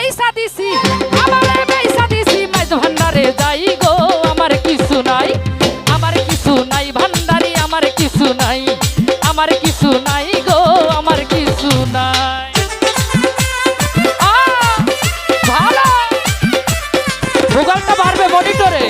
বেইসা দিছি আমারে বেইসা দিছি মাইজ ভান্ডারে যাই গো আমার কিছু নাই ভান্ডারি আমার কিছু নাই গো আমার কিছু নাই ভালো ভূগোলটা বাড়বে মনিটরে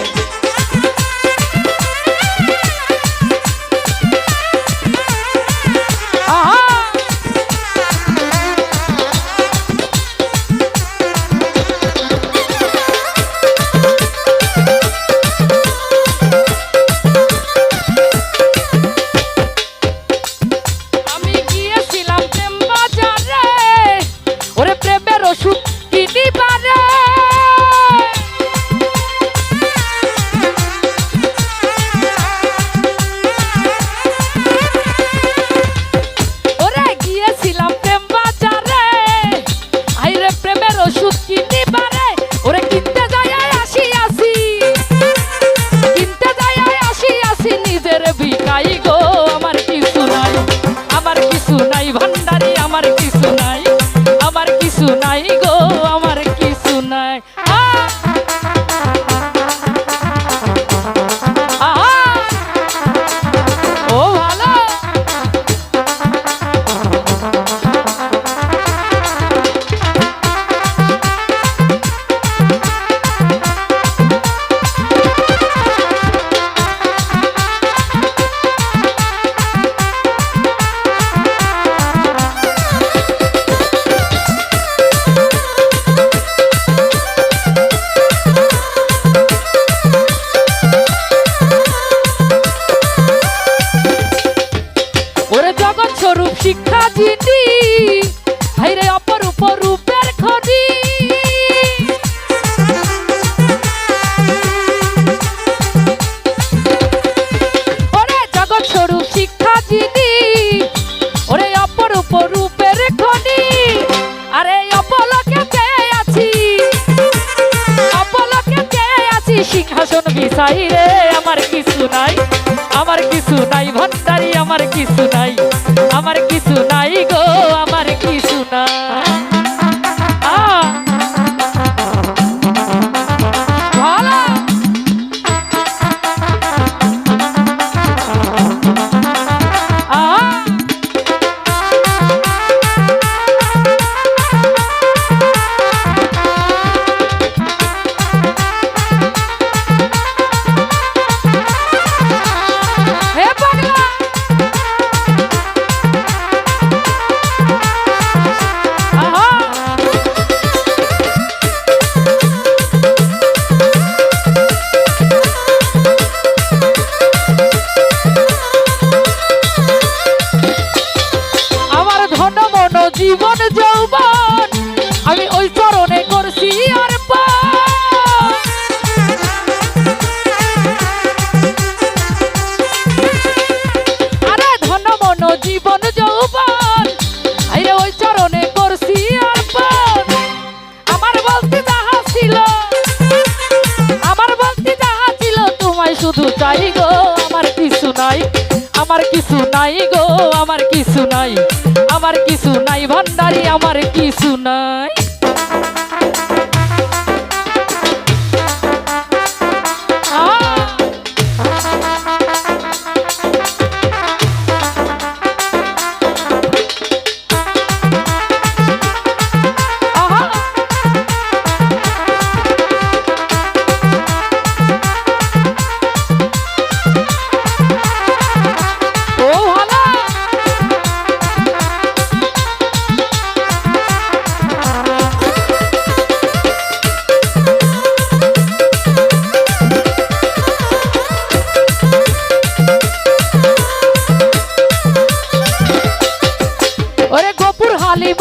স্বরূপ শিক্ষা যিনি হাইরে অপরূপ রূপের খনি ওরে জগৎ স্বরূপ শিক্ষা যিনি ওরে অপরূপ রূপের খনি আরে অপলকে চেয়ে আছি সিংহাসন বিছাই রে আমার কিছু নাই ভান্ডারি আমার কিছু নাই গো আমার কিছু নাই জীবন যৌবন আমি ওই চরণে করছি আরে ধন মন জীবন যৌবন আরে ওই চরণে করছি আমার বলতে যাহা ছিল তোমায় শুধু চাই গো আমার কিছু নাই গো আমার কিছু নাই ভান্ডারি আমার কিছু নাই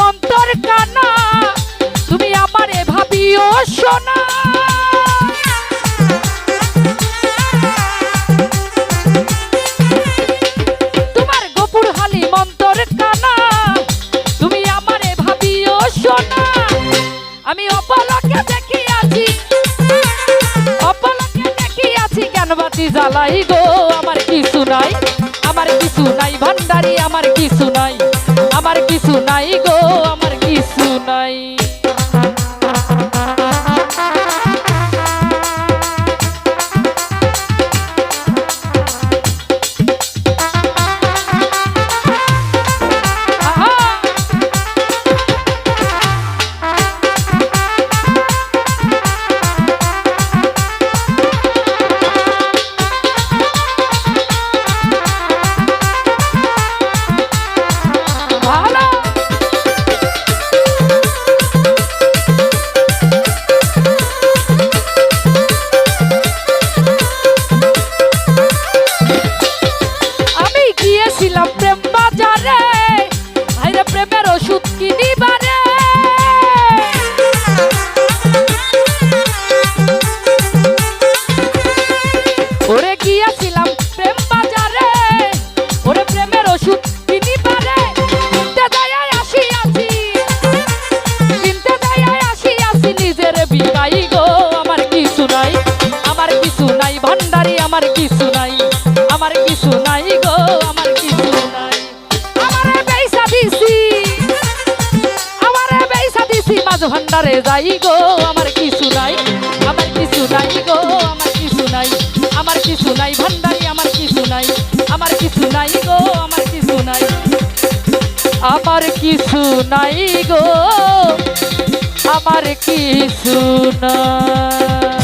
মন্তর কানা তুমি আমারে ভাবিও সোনা তোমার গোপুর হালি মন্তর কানা তুমি আমারে ভাবিও সোনা আমি অপলকে দেখিয়াছি কেন বাতি জ্বালাই গো আমার কিছু নাই ভান্ডারি আমার কিছু নাই গো আমার কিছু নাই ভান্ডারি আমার কিছু নাই, আমার কিছু নাই গো, আমার কিছু নাই। আমারে বেইসা দিছি, আমারে বেইসা দিছি মাঝ ভান্ডারে যাই গো, আমার কিছু নাই, আমার কিছু নাই গো, আমার কিছু নাই, আমার কিছু নাই ভান্ডারি আমার কিছু নাই, আমার কিছু নাই গো, আমার কিছু নাই, আমার কিছু নাই গো, আমার কিছু নাই।